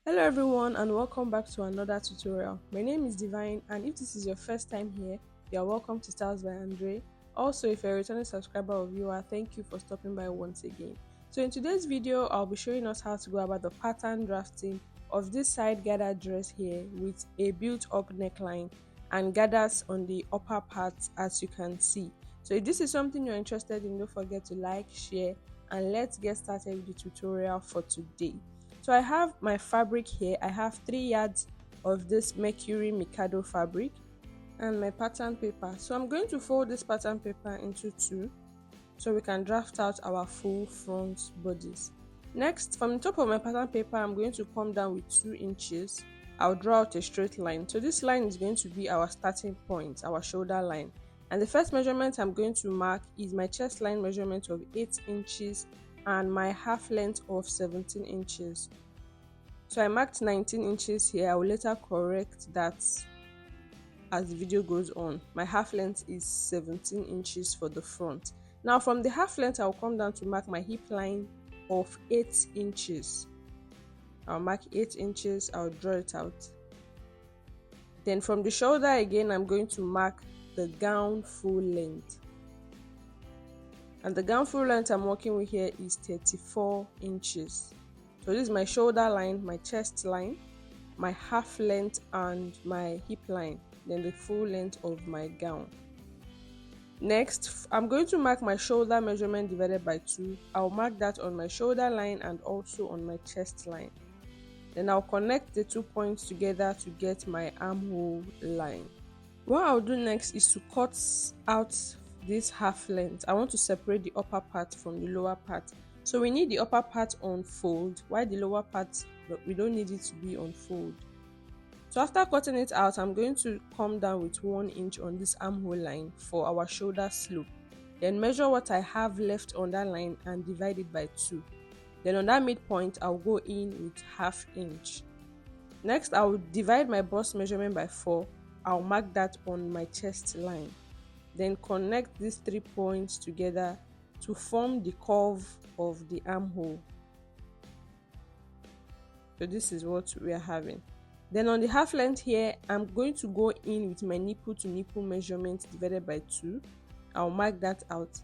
Hello everyone and welcome back to another tutorial. My name is Divine, and if this is your first time here, you are welcome to Styles by Andre. Also, if you're a returning subscriber or viewer, thank you for stopping by once again. So in today's video, I'll be showing us how to go about the pattern drafting of this side gathered dress here with a built-up neckline and gathers on the upper part, as you can see. So if this is something you're interested in, don't forget to like, share, and let's get started with the tutorial for today. So I have my fabric here. I have 3 yards of this Mercury Mikado fabric and my pattern paper. So I'm going to fold this pattern paper into two so we can draft out our full front bodice. Next, from the top of my pattern paper, I'm going to come down with 2 inches. I'll draw out a straight line. So this line is going to be our starting point, our shoulder line. And the first measurement I'm going to mark is my chest line measurement of 8 inches and my half length of 17 inches. So I marked 19 inches here. I will later correct that as the video goes on. My half length is 17 inches for the front. Now from the half length, I'll come down to mark my hip line of 8 inches. I'll mark 8 inches, I'll draw it out. Then from the shoulder again, I'm going to mark the gown full length. And the gown full length I'm working with here is 34 inches. So this is my shoulder line, my chest line, my half length and my hip line, then the full length of my gown. Next, I'm going to mark my shoulder measurement divided by 2. I'll mark that on my shoulder line and also on my chest line. Then I'll connect the 2 points together to get my armhole line. What I'll do next is to cut out this half length. I want to separate the upper part from the lower part. So we need the upper part on fold, while the lower part, we don't need it to be on fold. So after cutting it out, I'm going to come down with 1 inch on this armhole line for our shoulder slope. Then measure what I have left on that line and divide it by 2. Then on that midpoint, I'll go in with ½ inch. Next, I will divide my bust measurement by 4. I'll mark that on my chest line. Then connect these 3 points together to form the curve of the armhole. So this is what we are having. Then on the half length here, I'm going to go in with my nipple to nipple measurement divided by 2. I'll mark that out.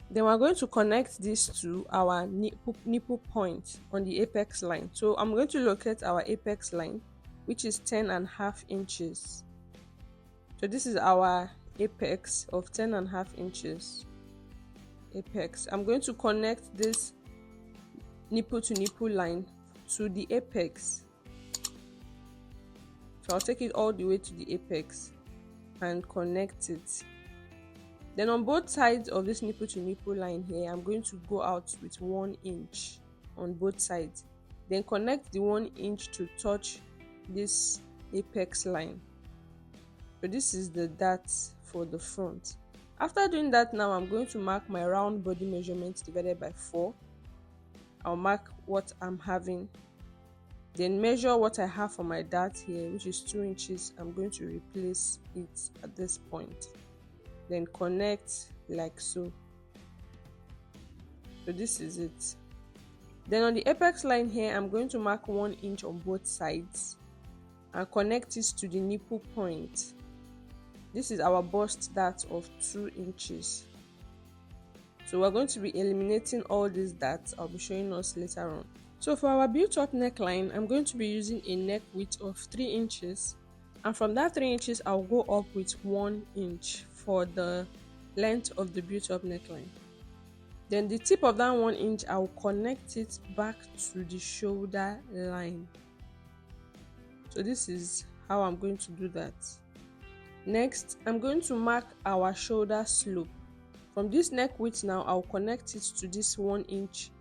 Then we're going to connect this to our nipple point on the apex line. So I'm going to locate our apex line, which is 10.5 inches. So this is our apex of 10.5 inches. Apex. I'm going to connect this nipple to nipple line to the apex. So I'll take it all the way to the apex and connect it. Then on both sides of this nipple to nipple line here, I'm going to go out with 1 inch on both sides. Then connect the 1 inch to touch this apex line. So this is the dart for the front. After doing that, now I'm going to mark my round body measurement divided by 4. I'll mark what I'm having. Then measure what I have for my dart here, which is 2 inches. I'm going to replace it at this point. Then connect like so. So this is it. Then on the apex line here, I'm going to mark 1 inch on both sides and connect it to the nipple point. This is our bust dart of 2 inches. So we're going to be eliminating all these darts. I'll be showing us later on. So for our built-up neckline, I'm going to be using a neck width of 3 inches. And from that 3 inches, I'll go up with 1 inch for the length of the built-up neckline. Then the tip of that 1 inch, I'll connect it back to the shoulder line. So this is how I'm going to do that. Next, I'm going to mark our shoulder slope. From this neck width now, I'll connect it to this 1 inch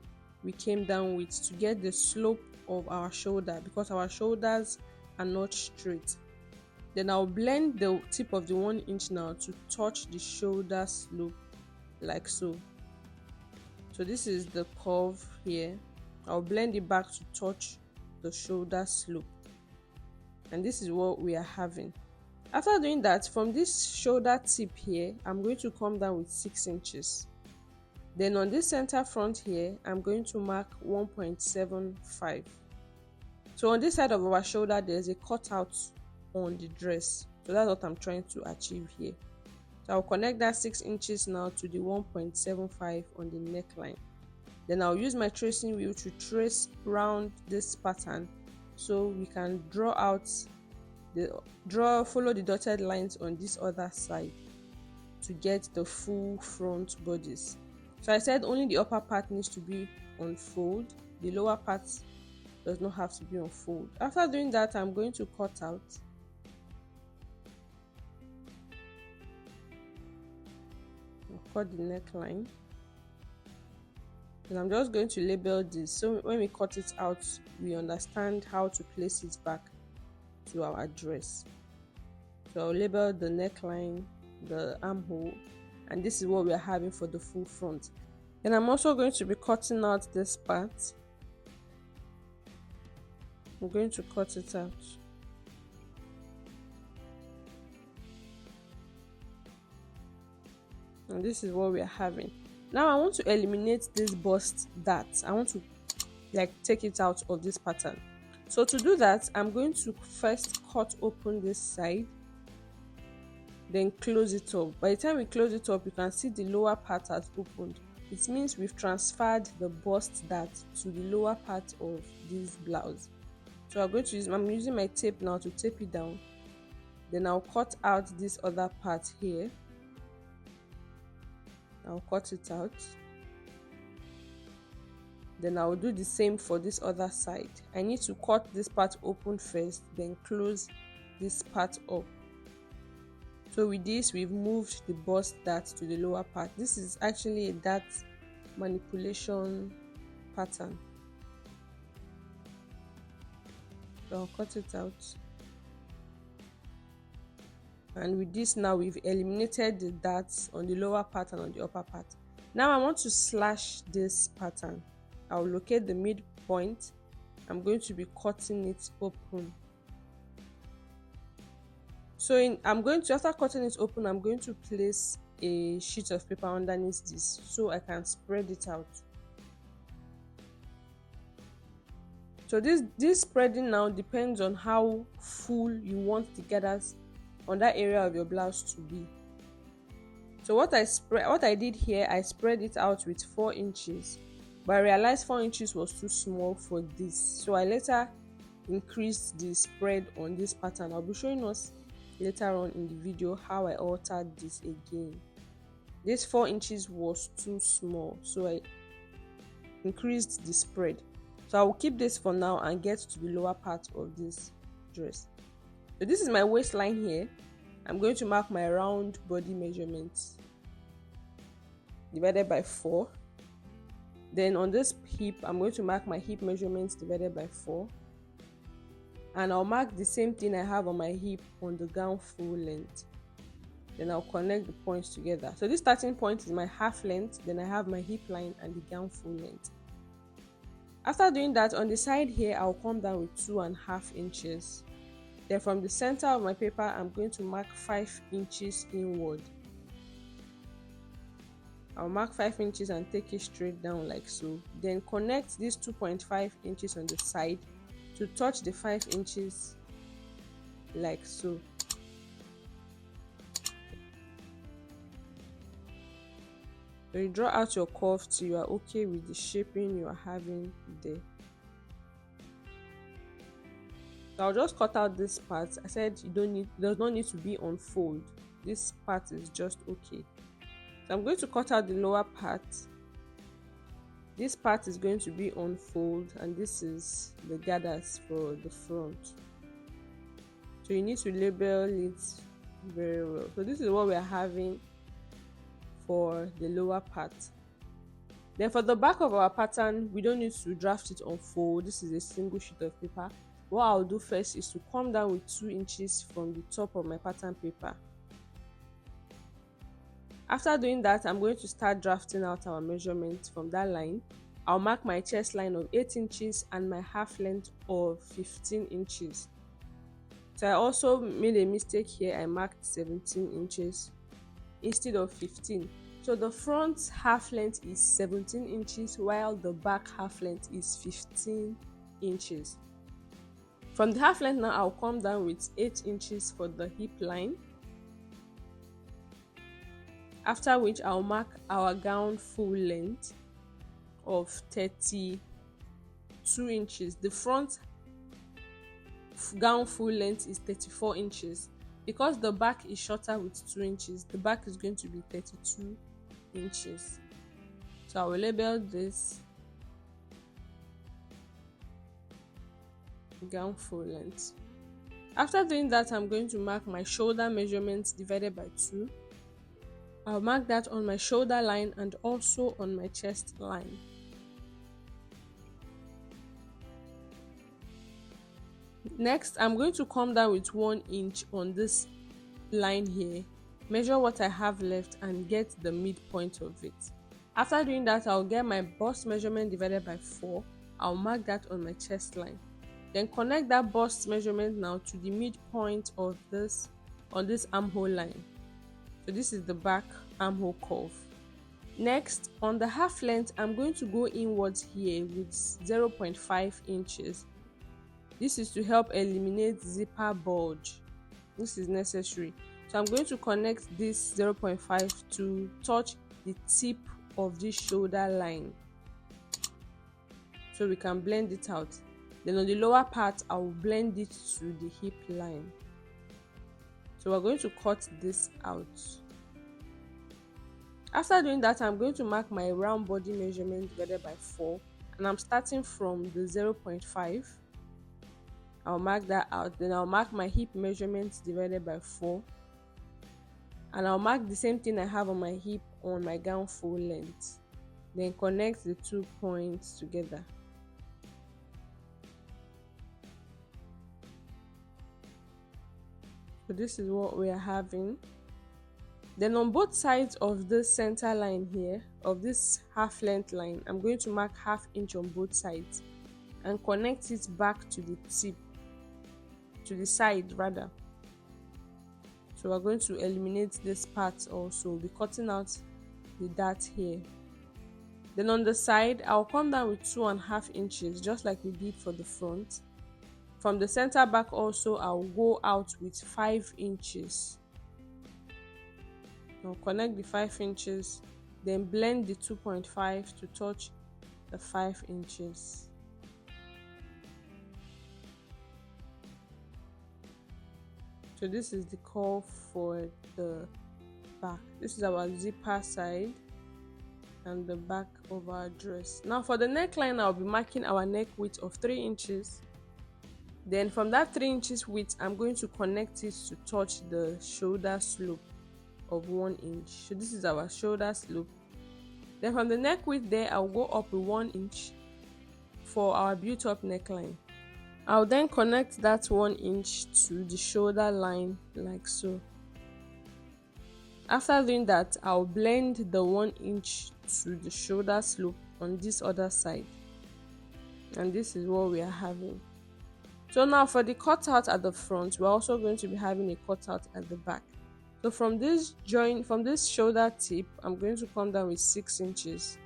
we came down with to get the slope of our shoulder, because our shoulders are not straight. Then I'll blend the tip of the 1 inch now to touch the shoulder slope like so. So this is the curve here. I'll blend it back to touch the shoulder slope. And this is what we are having. After doing that, from this shoulder tip here, I'm going to come down with 6 inches. Then on this center front here, I'm going to mark 1.75. So on this side of our shoulder, there's a cutout on the dress. So that's what I'm trying to achieve here. So I'll connect that 6 inches now to the 1.75 on the neckline. Then I'll use my tracing wheel to trace around this pattern so we can follow the dotted lines on this other side to get the full front bodice. So I said only the upper part needs to be on fold, the lower part does not have to be on fold. After doing that, I'm going to cut out. I'll cut the neckline. And I'm just going to label this so when we cut it out, we understand how to place it back to our dress. So I'll label the neckline, the armhole, and this is what we are having for the full front. Then I'm also going to be cutting out this part. I'm going to cut it out. And this is what we are having. Now I want to eliminate this bust dart. I want to take it out of this pattern. So to do that, I'm going to first cut open this side, then close it up. By the time we close it up, you can see the lower part has opened. It means we've transferred the bust dart to the lower part of this blouse. So I'm using my tape now to tape it down. Then I'll cut out this other part here. I'll cut it out. Then I'll do the same for this other side. I need to cut this part open first, then close this part up. So with this, we've moved the bust dart to the lower part. This is actually a dart manipulation pattern. So I'll cut it out. And with this now, we've eliminated the darts on the lower part and on the upper part. Now I want to slash this pattern. I'll locate the midpoint. I'm going to be cutting it open. So after cutting it open, I'm going to place a sheet of paper underneath this so I can spread it out. So this spreading now depends on how full you want the gathers on that area of your blouse to be. So what I did here, I spread it out with 4 inches, but I realized 4 inches was too small for this, so I later increased the spread on this pattern. I'll be showing us later on in the video how I altered this again. This 4 inches was too small, so I increased the spread. So I will keep this for now and get to the lower part of this dress. So this is my waistline here. I'm going to mark my round body measurements divided by 4. Then on this hip, I'm going to mark my hip measurements divided by 4. And I'll mark the same thing I have on my hip on the gown full length. Then I'll connect the points together. So this starting point is my half length, then I have my hip line and the gown full length. After doing that, on the side here, I'll come down with 2.5 inches. Then from the center of my paper, I'm going to mark 5 inches inward. I'll mark 5 inches and take it straight down like so. Then connect these 2.5 inches on the side to touch the 5 inches like so. So you draw out your curve till you are okay with the shaping you are having there. So I'll just cut out this part. I said does not need to be on fold. This part is just okay. So I'm going to cut out the lower part. This part is going to be on fold, and this is the gathers for the front. So you need to label it very well. So this is what we are having for the lower part. Then for the back of our pattern, we don't need to draft it on fold. This is a single sheet of paper. What I'll do first is to come down with 2 inches from the top of my pattern paper. After doing that, I'm going to start drafting out our measurements from that line. I'll mark my chest line of 8 inches and my half length of 15 inches. So I also made a mistake here. I marked 17 inches instead of 15. So the front half length is 17 inches while the back half length is 15 inches. From the half length now, I'll come down with 8 inches for the hip line. After which I'll mark our gown full length of 32 inches. The front gown full length is 34 inches. Because the back is shorter with 2 inches, the back is going to be 32 inches. So I will label this gown full length. After doing that, I'm going to mark my shoulder measurements divided by 2. I'll mark that on my shoulder line and also on my chest line. Next, I'm going to come down with 1 inch on this line here, measure what I have left and get the midpoint of it. After doing that, I'll get my bust measurement divided by 4. I'll mark that on my chest line. Then connect that bust measurement now to the midpoint of this on this armhole line. So this is the back armhole curve. Next, on the half length, I'm going to go inwards here with 0.5 inches. This is to help eliminate zipper bulge. This is necessary. So I'm going to connect this 0.5 to touch the tip of this shoulder line, so we can blend it out. Then on the lower part, I will blend it to the hip line. So we're going to cut this out. After doing that, I'm going to mark my round body measurement divided by 4, and I'm starting from the 0.5. I'll mark that out. Then I'll mark my hip measurements divided by 4, and I'll mark the same thing I have on my hip on my gown full length. Then connect the 2 points together. So this is what we are having. Then on both sides of this center line here, of this half length line, I'm going to mark ½ inch on both sides and connect it back to the tip, to the side rather. So we're going to eliminate this part also. We'll be cutting out the dart here. Then on the side, I'll come down with 2.5 inches, just like we did for the front. From the center back also, I'll go out with 5 inches. I'll connect the 5 inches, then blend the 2.5 to touch the 5 inches. So this is the curve for the back. This is our zipper side and the back of our dress. Now for the neckline, I'll be marking our neck width of 3 inches. Then from that 3 inches width, I'm going to connect it to touch the shoulder slope of 1 inch. So this is our shoulder slope. Then from the neck width there, I'll go up with 1 inch for our built-up neckline. I'll then connect that 1 inch to the shoulder line like so. After doing that, I'll blend the 1 inch to the shoulder slope on this other side. And this is what we are having. So now for the cutout at the front, we're also going to be having a cutout at the back. So from this joint, from this shoulder tip, I'm going to come down with 6 inches.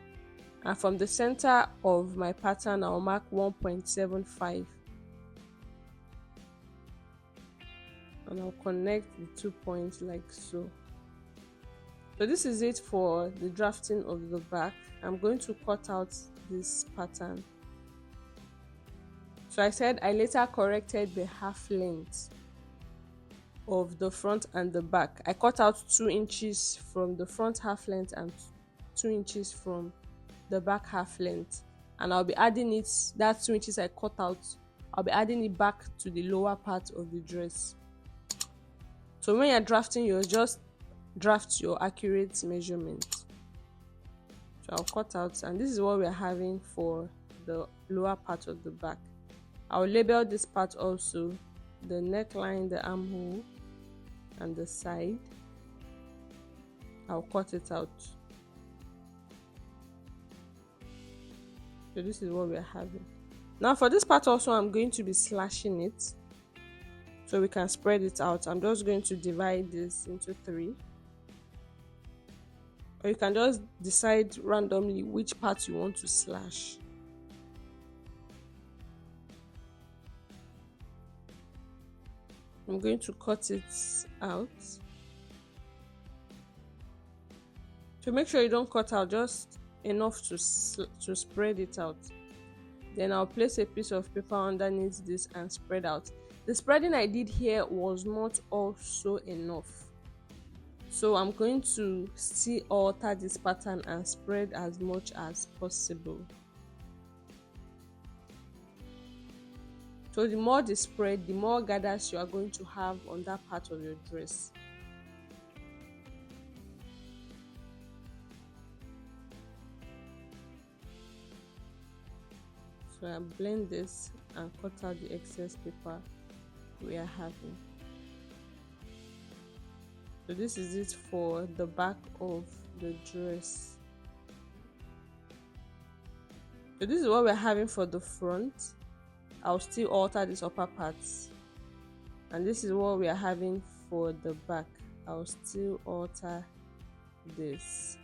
And from the center of my pattern, I'll mark 1.75. And I'll connect the 2 points like so. So this is it for the drafting of the back. I'm going to cut out this pattern. So I said I later corrected the half length of the front and the back. I cut out 2 inches from the front half length and 2 inches from the back half length. And I'll be adding it, that 2 inches I cut out, I'll be adding it back to the lower part of the dress. So when you're drafting, you'll just draft your accurate measurement. So I'll cut out, and this is what we're having for the lower part of the back. I'll label this part also, the neckline, the armhole, and the side. I'll cut it out. So this is what we're having. Now for this part also, I'm going to be slashing it so we can spread it out. I'm just going to divide this into 3. Or you can just decide randomly which part you want to slash. I'm going to cut it out. So make sure you don't cut out, just enough to spread it out. Then I'll place a piece of paper underneath this and spread out. The spreading I did here was not also enough, so I'm going to still alter this pattern and spread as much as possible. So the more the spread, the more gathers you are going to have on that part of your dress. So I blend this and cut out the excess paper we are having. So this is it for the back of the dress. So this is what we're having for the front. I'll still alter this upper part, and this is what we are having for the back. I'll still alter this.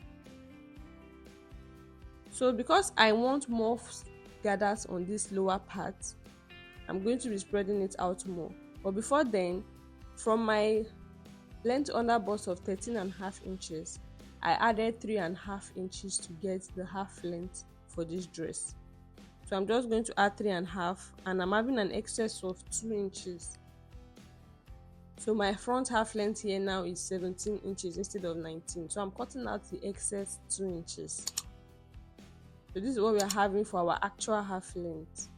So because I want more gathers on this lower part, I'm going to be spreading it out more. But before then, from my length under bust of 13.5 inches, I added 3.5 inches to get the half length for this dress. So I'm just going to add 3.5, and I'm having an excess of 2 inches. So my front half length here now is 17 inches instead of 19. So I'm cutting out the excess 2 inches. So this is what we are having for our actual half length.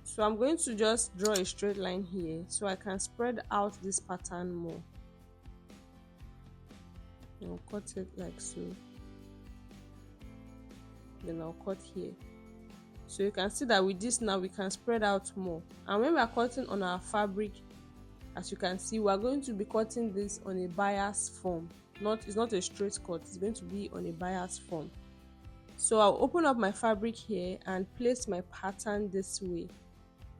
So I'm going to just draw a straight line here so I can spread out this pattern more. I'll cut it like so. Then I'll cut here. So you can see that with this now we can spread out more. And when we are cutting on our fabric, as you can see, we are going to be cutting this on a bias form. It's not a straight cut, it's going to be on a bias form. So I'll open up my fabric here and place my pattern this way.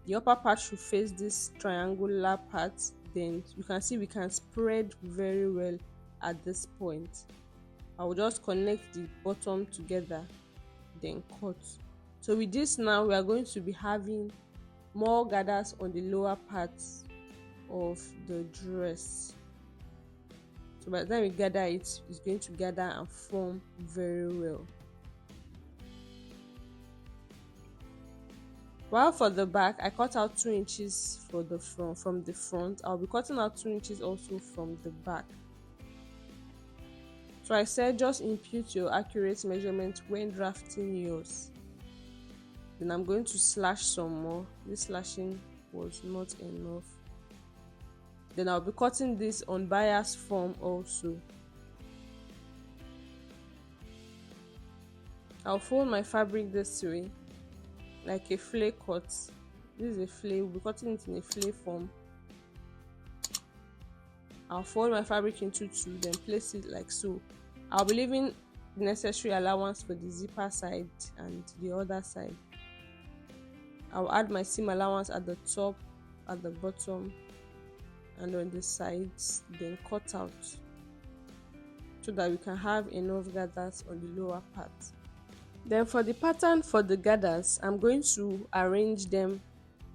The upper part should face this triangular part. Then you can see we can spread very well at this point. I will just connect the bottom together, then cut. So with this now, we are going to be having more gathers on the lower parts of the dress. So by the time we gather it, it's going to gather and form very well. While for the back, I cut out 2 inches for the front. From the front, I'll be cutting out 2 inches also from the back. So I said just impute your accurate measurement when drafting yours. Then I'm going to slash some more. This slashing was not enough. Then I'll be cutting this on bias form also. I'll fold my fabric this way, like a flay cut. This is a flay, we'll be cutting it in a flay form. I'll fold my fabric into two, then place it like so. I'll be leaving the necessary allowance for the zipper side and the other side. I'll add my seam allowance at the top, at the bottom, and on the sides, then cut out so that we can have enough gathers on the lower part. Then for the pattern for the gathers, I'm going to arrange them,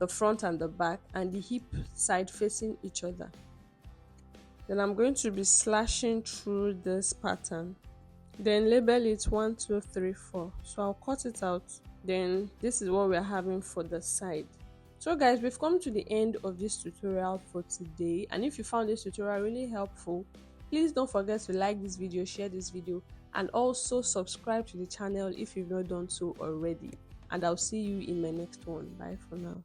the front and the back, and the hip side facing each other. Then I'm going to be slashing through this pattern, then label it 1 2 3 4. So I'll cut it out. Then this is what we're having for the side. So guys, we've come to the end of this tutorial for today, and if you found this tutorial really helpful, please don't forget to like this video, share this video, and also subscribe to the channel if you've not done so already. And I'll see you in my next one. Bye for now.